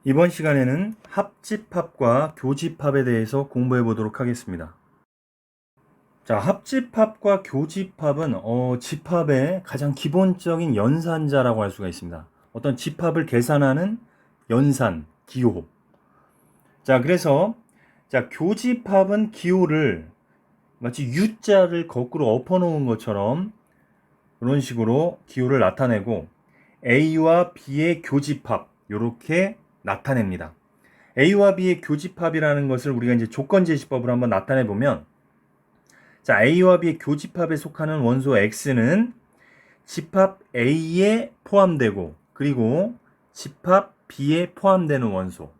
이번 시간에는 합집합과 교집합에 대해서 공부해 보도록 하겠습니다. 자, 합집합과 교집합은 집합의 가장 기본적인 연산자라고 할 수가 있습니다. 어떤 집합을 계산하는 연산, 기호. 자, 그래서 교집합은 기호를 마치 U자를 거꾸로 엎어 놓은 것처럼 그런 식으로 기호를 나타내고 A와 B의 교집합 이렇게 나타냅니다. A와 B의 교집합이라는 것을 우리가 이제 조건제시법으로 한번 나타내 보면, 자, A와 B의 교집합에 속하는 원소 X는 집합 A에 포함되고, 그리고 집합 B에 포함되는 원소.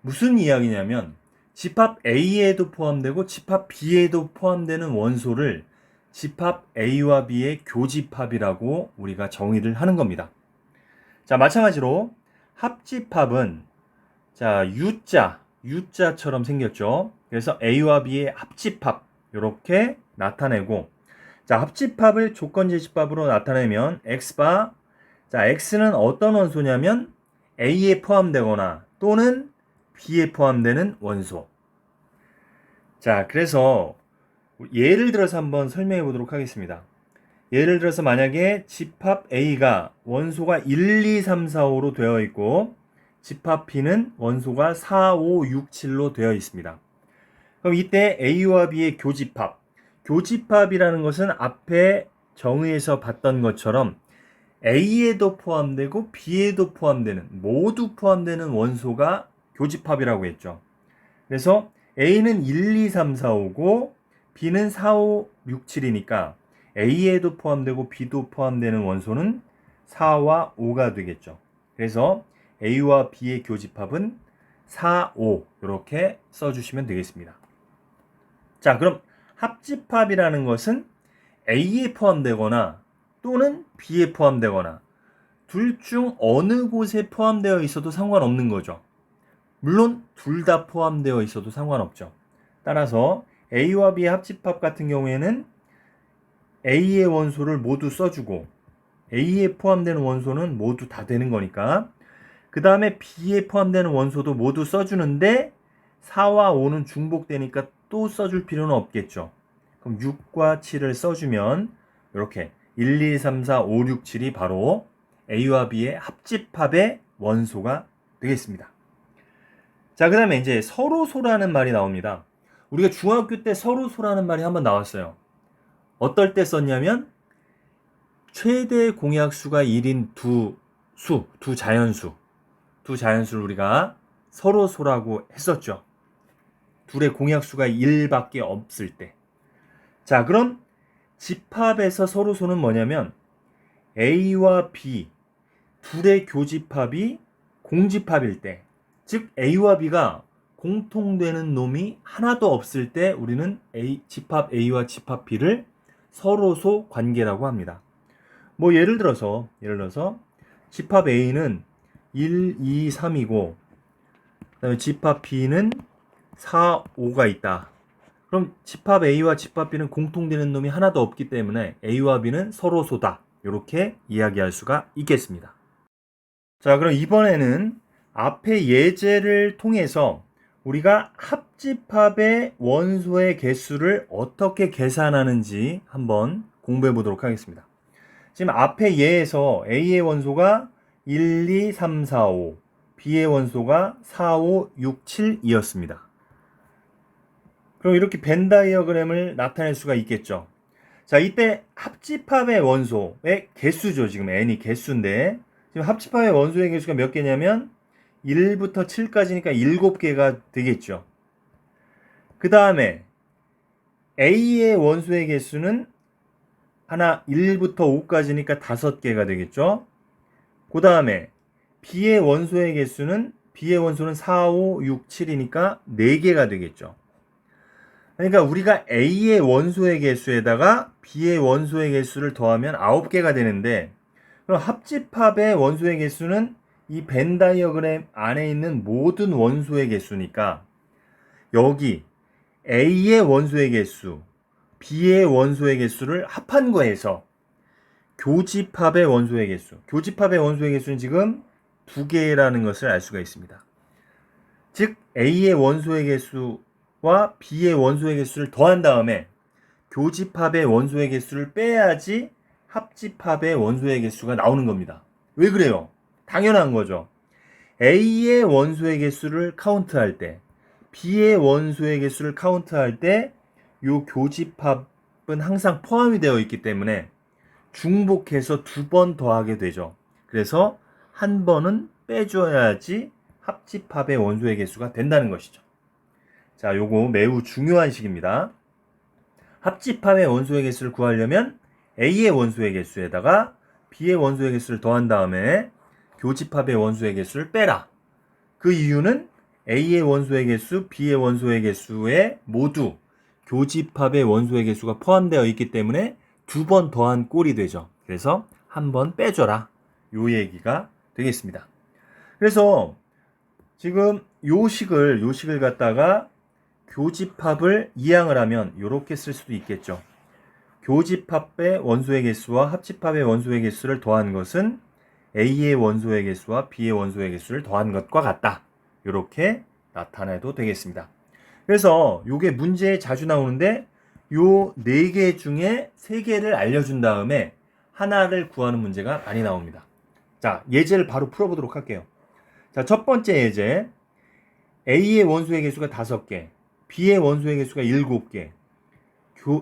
무슨 이야기냐면, 집합 A에도 포함되고 집합 B에도 포함되는 원소를 집합 A와 B의 교집합이라고 우리가 정의를 하는 겁니다. 자, 마찬가지로 합집합은 U자처럼 생겼죠. 그래서 A와 B의 합집합 이렇게 나타내고, 자, 합집합을 조건제시법으로 나타내면 X바, 자, X는 어떤 원소냐면 A에 포함되거나 또는 B에 포함되는 원소. 자, 그래서 예를 들어서 한번 설명해 보도록 하겠습니다. 예를 들어서 만약에 집합 A가 원소가 1, 2, 3, 4, 5로 되어 있고 집합 B는 원소가 4, 5, 6, 7로 되어 있습니다. 그럼 이때 A와 B의 교집합. 교집합이라는 것은 앞에 정의에서 봤던 것처럼 A에도 포함되고 B에도 포함되는, 모두 포함되는 원소가 교집합이라고 했죠. 그래서 A는 1, 2, 3, 4, 5고 B는 4, 5, 6, 7이니까 A에도 포함되고 B도 포함되는 원소는 4와 5가 되겠죠. 그래서 A와 B의 교집합은 4, 5 이렇게 써주시면 되겠습니다. 자, 그럼 합집합이라는 것은 A에 포함되거나 또는 B에 포함되거나 둘 중 어느 곳에 포함되어 있어도 상관없는 거죠. 물론 둘 다 포함되어 있어도 상관없죠. 따라서 A와 B의 합집합 같은 경우에는 A의 원소를 모두 써주고 A에 포함되는 원소는 모두 다 되는 거니까, 그 다음에 B에 포함되는 원소도 모두 써주는데 4와 5는 중복되니까 또 써줄 필요는 없겠죠. 그럼 6과 7을 써주면 이렇게 1, 2, 3, 4, 5, 6, 7이 바로 A와 B의 합집합의 원소가 되겠습니다. 자, 그 다음에 이제 서로소라는 말이 나옵니다. 우리가 중학교 때 서로소라는 말이 한번 나왔어요. 어떨 때 썼냐면 최대 공약수가 1인 두 자연수를 우리가 서로소라고 했었죠. 둘의 공약수가 1밖에 없을 때. 자, 그럼 집합에서 서로소는 뭐냐면 A와 B 둘의 교집합이 공집합일 때, 즉 A와 B가 공통되는 놈이 하나도 없을 때 우리는 집합 A와 집합 B를 서로소 관계라고 합니다. 뭐 예를 들어서 집합 A는 1, 2, 3이고 그다음에 집합 B는 4, 5가 있다. 그럼 집합 A와 집합 B는 공통되는 놈이 하나도 없기 때문에 A와 B는 서로소다. 이렇게 이야기할 수가 있겠습니다. 자, 그럼 이번에는 앞의 예제를 통해서 우리가 합집합의 원소의 개수를 어떻게 계산하는지 한번 공부해 보도록 하겠습니다. 지금 앞의 예에서 A의 원소가 1, 2, 3, 4, 5, B의 원소가 4, 5, 6, 7이었습니다. 그럼 이렇게 벤 다이어그램을 나타낼 수가 있겠죠. 자, 이때 합집합의 원소의 개수죠. 지금 n이 개수인데 지금 합집합의 원소의 개수가 몇 개냐면 1부터 7까지니까 7개가 되겠죠. 그 다음에 A의 원소의 개수는 하나 1부터 5까지니까 5개가 되겠죠. 그 다음에 B의 원소의 개수는 B의 원소는 4, 5, 6, 7이니까 4개가 되겠죠. 그러니까 우리가 A의 원소의 개수에다가 B의 원소의 개수를 더하면 9개가 되는데, 그럼 합집합의 원소의 개수는 이 벤 다이어그램 안에 있는 모든 원소의 개수니까 여기 A의 원소의 개수, B의 원소의 개수를 합한 거에서 교집합의 원소의 개수는 지금 2개라는 것을 알 수가 있습니다. 즉 A의 원소의 개수와 B의 원소의 개수를 더한 다음에 교집합의 원소의 개수를 빼야지 합집합의 원소의 개수가 나오는 겁니다. 왜 그래요? 당연한 거죠. A의 원소의 개수를 카운트할 때, B의 원소의 개수를 카운트할 때 이 교집합은 항상 포함이 되어 있기 때문에 중복해서 2번 더하게 되죠. 그래서 한 번은 빼줘야지 합집합의 원소의 개수가 된다는 것이죠. 자, 요거 매우 중요한 식입니다. 합집합의 원소의 개수를 구하려면 A의 원소의 개수에다가 B의 원소의 개수를 더한 다음에 교집합의 원소의 개수를 빼라. 그 이유는 A의 원소의 개수, B의 원소의 개수에 모두 교집합의 원소의 개수가 포함되어 있기 때문에 2번 더한 꼴이 되죠. 그래서 한 번 빼줘라. 요 얘기가 되겠습니다. 그래서 지금 요 식을 갖다가 교집합을 이항을 하면 이렇게 쓸 수도 있겠죠. 교집합의 원소의 개수와 합집합의 원소의 개수를 더한 것은 A의 원소의 개수와 B의 원소의 개수를 더한 것과 같다. 이렇게 나타내도 되겠습니다. 그래서 이게 문제에 자주 나오는데 요 4개 중에 3개를 알려준 다음에 하나를 구하는 문제가 많이 나옵니다. 자, 예제를 바로 풀어보도록 할게요. 자, 첫 번째 예제. A의 원소의 개수가 5개, B의 원소의 개수가 7개,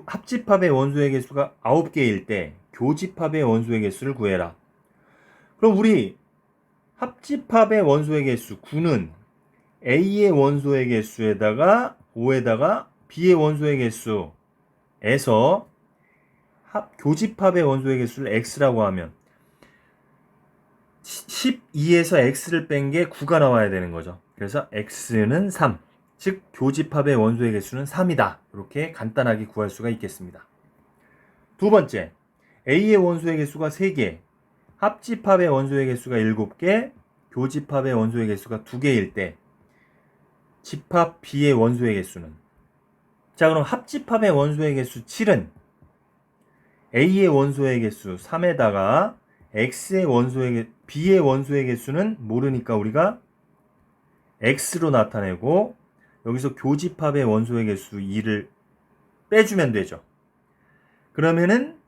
합집합의 원소의 개수가 9개일 때 교집합의 원소의 개수를 구해라. 그럼 우리 합집합의 원소의 개수 9는 A의 원소의 개수에다가 5에다가 B의 원소의 개수에서 교집합의 원소의 개수를 X라고 하면 12에서 X를 뺀 게 9가 나와야 되는 거죠. 그래서 X는 3, 즉 교집합의 원소의 개수는 3이다. 이렇게 간단하게 구할 수가 있겠습니다. 두 번째, A의 원소의 개수가 3개, 합집합의 원소의 개수가 7개, 교집합의 원소의 개수가 2개일 때 집합 B의 원소의 개수는, 자, 그럼 합집합의 원소의 개수 7은 A의 원소의 개수 3에다가 B의 원소의 개수는 모르니까 우리가 X로 나타내고 여기서 교집합의 원소의 개수 2를 빼주면 되죠. 그러면은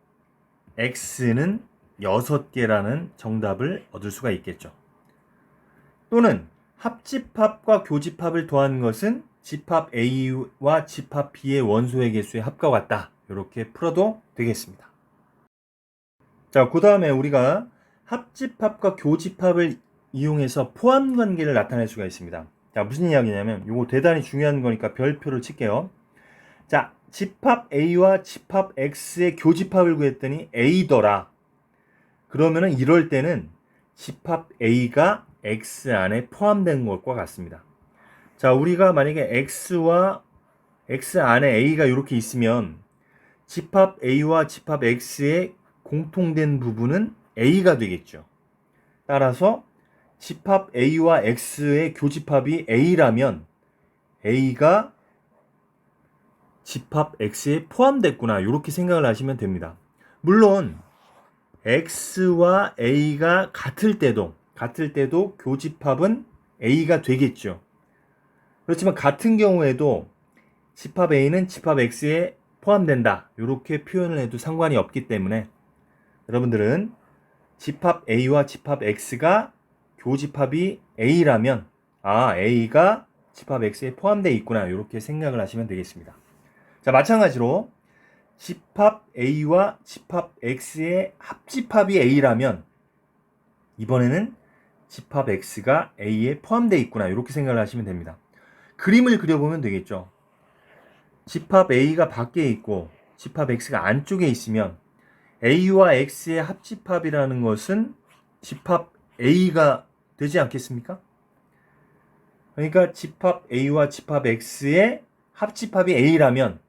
X는 6개라는 정답을 얻을 수가 있겠죠. 또는 합집합과 교집합을 더한 것은 집합 A와 집합 B의 원소의 개수의 합과 같다. 이렇게 풀어도 되겠습니다. 자, 그 다음에 우리가 합집합과 교집합을 이용해서 포함 관계를 나타낼 수가 있습니다. 자, 무슨 이야기냐면 이거 대단히 중요한 거니까 별표를 칠게요. 자, 집합 A와 집합 X의 교집합을 구했더니 A더라. 그러면은 이럴 때는 집합 A가 X 안에 포함된 것과 같습니다. 자, 우리가 만약에 X 안에 A가 이렇게 있으면 집합 A와 집합 X의 공통된 부분은 A가 되겠죠. 따라서 집합 A와 X의 교집합이 A라면 A가 집합 X에 포함됐구나. 이렇게 생각을 하시면 됩니다. 물론 X와 A가 같을 때도 교집합은 A가 되겠죠. 그렇지만 같은 경우에도 집합 A는 집합 X에 포함된다. 이렇게 표현을 해도 상관이 없기 때문에 여러분들은 집합 A와 집합 X가 교집합이 A라면 A가 집합 X에 포함되어 있구나. 이렇게 생각을 하시면 되겠습니다. 자, 마찬가지로 집합 A와 집합 X의 합집합이 A라면 이번에는 집합 X가 A에 포함되어 있구나. 이렇게 생각을 하시면 됩니다. 그림을 그려보면 되겠죠. 집합 A가 밖에 있고 집합 X가 안쪽에 있으면 A와 X의 합집합이라는 것은 집합 A가 되지 않겠습니까? 그러니까 집합 A와 집합 X의 합집합이 A라면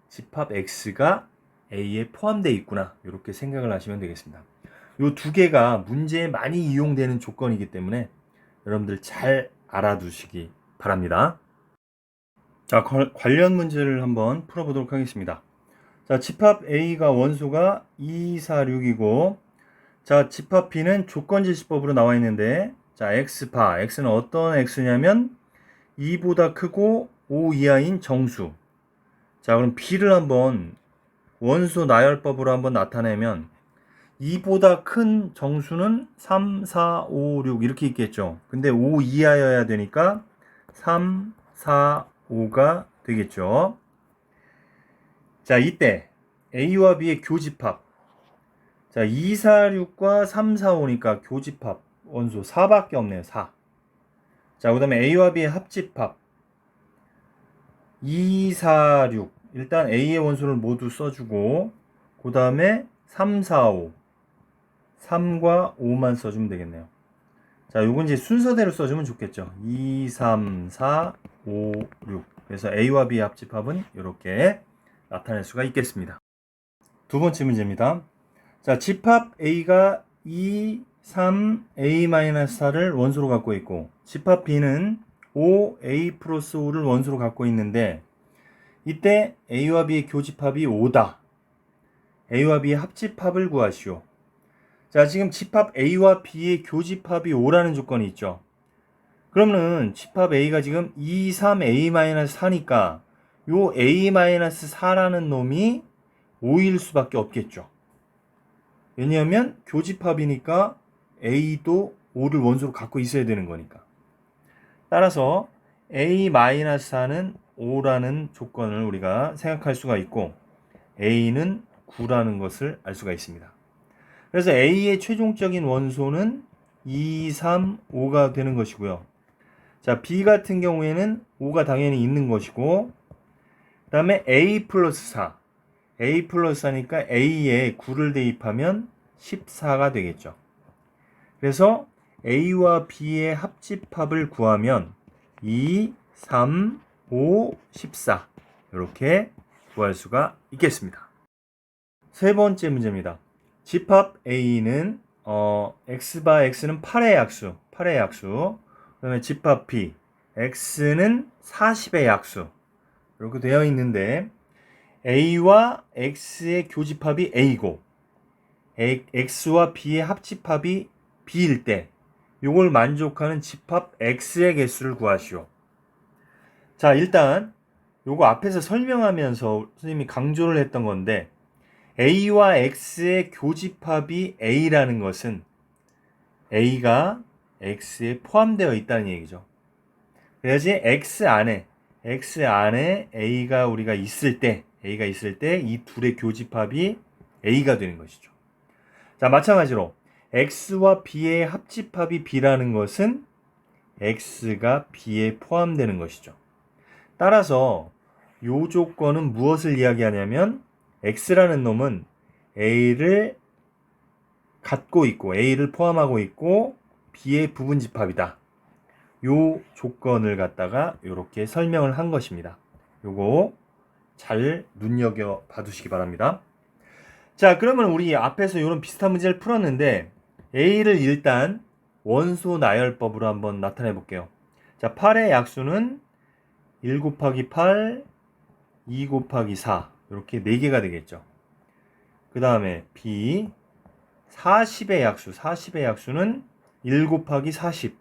집합 X가 A에 포함되어 있구나. 이렇게 생각을 하시면 되겠습니다. 이 두 개가 문제에 많이 이용되는 조건이기 때문에 여러분들 잘 알아두시기 바랍니다. 자, 관련 문제를 한번 풀어보도록 하겠습니다. 자, 집합 A가 원소가 2, 4, 6이고 자, 집합 B는 조건지시법으로 나와 있는데 자, X는 어떤 X냐면 2보다 크고 5 이하인 정수. 자, 그럼 B를 한번 원소 나열법으로 한번 나타내면 2보다 큰 정수는 3, 4, 5, 6 이렇게 있겠죠. 근데 5 이하여야 되니까 3, 4, 5가 되겠죠. 자, 이때 A와 B의 교집합. 자, 2, 4, 6과 3, 4, 5니까 교집합 원소 4밖에 없네요. 4. 자, 그 다음에 A와 B의 합집합. 2, 4, 6. 일단 A의 원소를 모두 써주고, 그 다음에 3, 4, 5. 3과 5만 써주면 되겠네요. 자, 요건 이제 순서대로 써주면 좋겠죠. 2, 3, 4, 5, 6. 그래서 A와 B의 합집합은 이렇게 나타낼 수가 있겠습니다. 두 번째 문제입니다. 자, 집합 A가 2, 3, A-4를 원소로 갖고 있고, 집합 B는 5, A 플러스 5를 원소로 갖고 있는데, 이때 A와 B의 교집합이 5다. A와 B의 합집합을 구하시오. 자, 지금 집합 A와 B의 교집합이 5라는 조건이 있죠. 그러면 집합 A가 지금 2, 3, A-4니까 요 A-4라는 놈이 5일 수밖에 없겠죠. 왜냐하면 교집합이니까 A도 5를 원소로 갖고 있어야 되는 거니까. 따라서 A-4는 5라는 조건을 우리가 생각할 수가 있고 A는 9라는 것을 알 수가 있습니다. 그래서 A의 최종적인 원소는 2, 3, 5가 되는 것이고요. 자, B 같은 경우에는 5가 당연히 있는 것이고, 그 다음에 A 플러스 4. A 플러스 4니까 A에 9를 대입하면 14가 되겠죠. 그래서 A와 B의 합집합을 구하면 2, 3, 5, 14 이렇게 구할 수가 있겠습니다. 세 번째 문제입니다. 집합 A는 X바 X는 8의 약수, 그 다음에 집합 B, X는 40의 약수 이렇게 되어 있는데 A와 X의 교집합이 A고 X와 B의 합집합이 B일 때 이걸 만족하는 집합 X의 개수를 구하시오. 자, 일단 요거 앞에서 설명하면서 선생님이 강조를 했던 건데 A와 X의 교집합이 A라는 것은 A가 X에 포함되어 있다는 얘기죠. 그래야지 X 안에 A가 우리가 있을 때 이 둘의 교집합이 A가 되는 것이죠. 자, 마찬가지로 X와 B의 합집합이 B라는 것은 X가 B에 포함되는 것이죠. 따라서 이 조건은 무엇을 이야기하냐면 X라는 놈은 A를 갖고 있고 A를 포함하고 있고 B의 부분집합이다. 요 조건을 갖다가 이렇게 설명을 한 것입니다. 요거 잘 눈여겨 봐두시기 바랍니다. 자, 그러면 우리 앞에서 이런 비슷한 문제를 풀었는데 A를 일단 원소 나열법으로 한번 나타내 볼게요. 자, 8의 약수는 1 곱하기 8, 2 곱하기 4 이렇게 4개가 되겠죠. 그 다음에 B 40의 약수는 1 곱하기 40,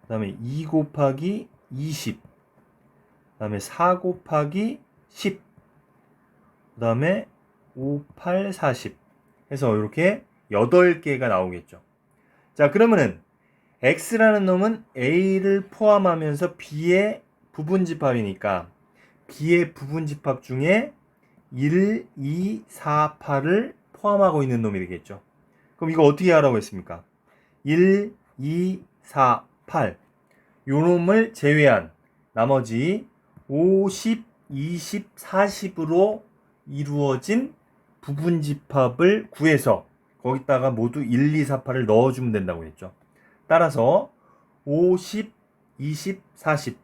그 다음에 2 곱하기 20, 그 다음에 4 곱하기 10, 그 다음에 5, 8, 40 해서 이렇게 8개가 나오겠죠. 자, 그러면은 X라는 놈은 A를 포함하면서 B의 부분집합이니까 B의 부분집합 중에 1, 2, 4, 8을 포함하고 있는 놈이 되겠죠. 그럼 이거 어떻게 하라고 했습니까? 1, 2, 4, 8 요 놈을 제외한 나머지 5, 10, 20, 40으로 이루어진 부분집합을 구해서 거기다가 모두 1, 2, 4, 8을 넣어주면 된다고 했죠. 따라서 5, 10, 20, 40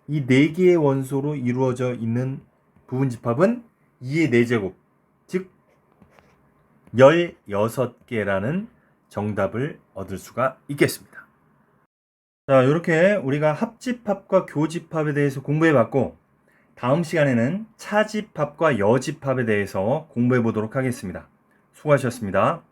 이 4개의 원소로 이루어져 있는 부분집합은 2의 4제곱, 즉 16개라는 정답을 얻을 수가 있겠습니다. 자, 이렇게 우리가 합집합과 교집합에 대해서 공부해봤고 다음 시간에는 차집합과 여집합에 대해서 공부해 보도록 하겠습니다. 수고하셨습니다.